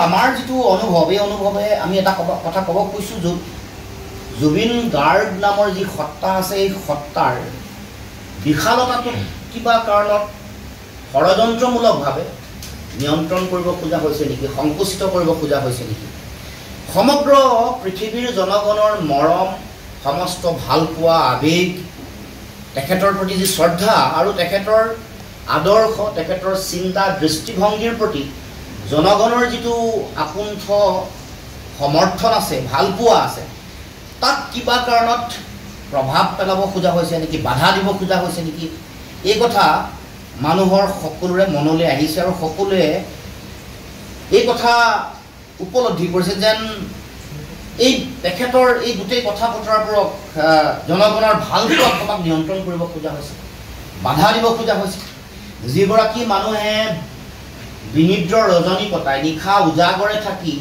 আমাৰ যিটো অনুভৱ এই অনুভৱে আমি এটা কথা ক'ব খুজিছোঁ জুবিন গাৰ্গ নামৰ যি সত্তা আছে এই সত্তাৰ বিশালতাটো কিবা কাৰণত ষড়যন্ত্ৰমূলকভাৱে নিয়ন্ত্ৰণ কৰিব খোজা হৈছে নেকি, সংকুচিত কৰিব খোজা হৈছে নেকি। সমগ্ৰ পৃথিৱীৰ জনগণৰ মৰম, সমস্ত ভালপোৱা আৱেগ, তেখেতৰ প্ৰতি যি শ্ৰদ্ধা আৰু তেখেতৰ আদৰ্শ, তেখেতৰ চিন্তা দৃষ্টিভংগীৰ প্ৰতি জনগণৰ যিটো আকুণ্ঠ সমৰ্থন আছে, ভালপোৱা আছে, তাক কিবা কাৰণত প্ৰভাৱ পেলাব খোজা হৈছে নেকি, বাধা দিব খোজা হৈছে নেকি, এই কথা মানুহৰ সকলোৰে মনলৈ আহিছে আৰু সকলোৱে এই কথা উপলব্ধি কৰিছে যেন এই তেখেতৰ এই গোটেই কথা বতৰাবোৰক জনগণৰ ভালপোৱা কথাক নিয়ন্ত্ৰণ কৰিব খোজা হৈছে, বাধা দিব খোজা হৈছে। যিগৰাকী মানুহে বিনিদ্ৰ ৰজনী কটাই নিশা উজাগৰে থাকি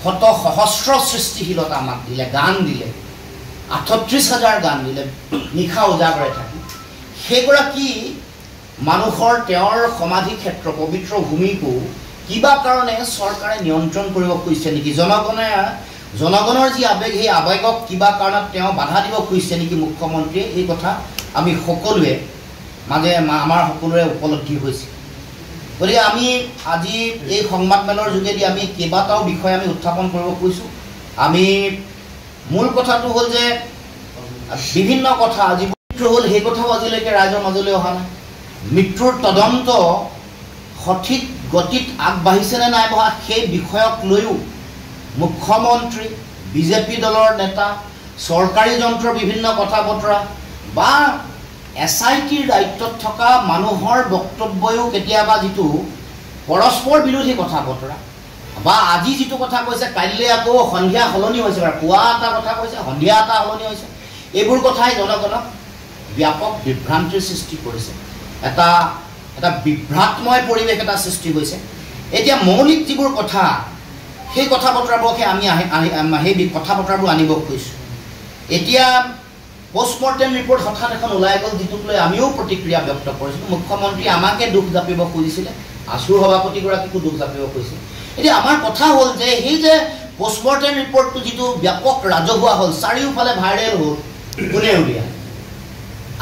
শত সহস্ৰ সৃষ্টিশীলতা আমাক দিলে, গান দিলে, ৩৮,০০০ গান দিলে নিশা উজাগৰে থাকি, সেইগৰাকী মানুহৰ তেওঁৰ সমাধি ক্ষেত্ৰ পবিত্ৰ ভূমিকো কিবা কাৰণে চৰকাৰে নিয়ন্ত্ৰণ কৰিব খুজিছে নেকি, জনগণৰ যি আৱেগ সেই আৱেগক কিবা কাৰণত তেওঁ বাধা দিব খুজিছে নেকি মুখ্যমন্ত্ৰীয়ে, এই কথা আমি সকলোৱে আমাৰ সকলোৰে উপলব্ধি হৈছে। গতিকে আমি আজি এই সংবাদমেলৰ যোগেদি আমি কেইবাটাও বিষয় আমি উত্থাপন কৰিব খুজিছোঁ। আমি মূল কথাটো হ'ল যে বিভিন্ন কথা আজি মৃত্যু হ'ল সেই কথাও আজিলৈকে ৰাইজৰ মাজলৈ অহা নাই। মৃত্যুৰ তদন্ত সঠিক গতিত আগবাঢ়িছেনে নাই বহা সেই বিষয়ক লৈও মুখ্যমন্ত্ৰী, বিজেপি দলৰ নেতা, চৰকাৰী যন্ত্ৰৰ বিভিন্ন কথা বতৰা বা SITৰ দায়িত্বত থকা মানুহৰ বক্তব্যও কেতিয়াবা যিটো পৰস্পৰ বিৰোধী কথা বতৰা বা আজি যিটো কথা কৈছে কাইলৈ আকৌ সন্ধিয়া সলনি হৈছে, পুৱা এটা কথা কৈছে সন্ধিয়া এটা সলনি হৈছে, এইবোৰ কথাই জনগণক ব্যাপক বিভ্ৰান্তিৰ সৃষ্টি কৰিছে, এটা বিভ্ৰাটময় পৰিৱেশ এটা সৃষ্টি হৈছে। এতিয়া মৌলিক যিবোৰ কথা সেই কথা বতৰাবোৰকে আমি সেই কথা বতৰাবোৰ আনিব খুজিছোঁ। এতিয়া পোষ্টমৰ্টেম ৰিপৰ্ট হঠাৎ এখন ওলাই গ'ল, যিটোক লৈ আমিও প্ৰতিক্ৰিয়া ব্যক্ত কৰিছিলোঁ। মুখ্যমন্ত্ৰী আমাকে দুখ জাপিব খুজিছিলে, আছুৰ সভাপতিগৰাকীকো দুখ জাপিব খুজিছিলে। এতিয়া আমাৰ কথা হ'ল যে সেই যে পোষ্টমৰ্টেম ৰিপৰ্টটো যিটো ব্যাপক ৰাজহুৱা হ'ল, চাৰিওফালে ভাইৰেল হ'ল, কোনে উলিয়াই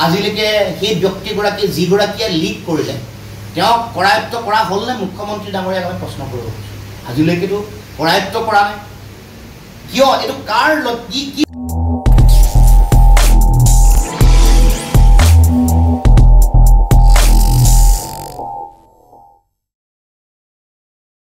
আজিলৈকে সেই ব্যক্তিগৰাকী যিগৰাকীয়ে লিক কৰিলে তেওঁক কৰায়ত্ব কৰা হ'লনে মুখ্যমন্ত্ৰী ডাঙৰীয়াক আমি প্ৰশ্ন কৰিব খুজিছোঁ। আজিলৈকেতো কৰায়ত্ব কৰা নাই, কিয় এইটো কাৰ কি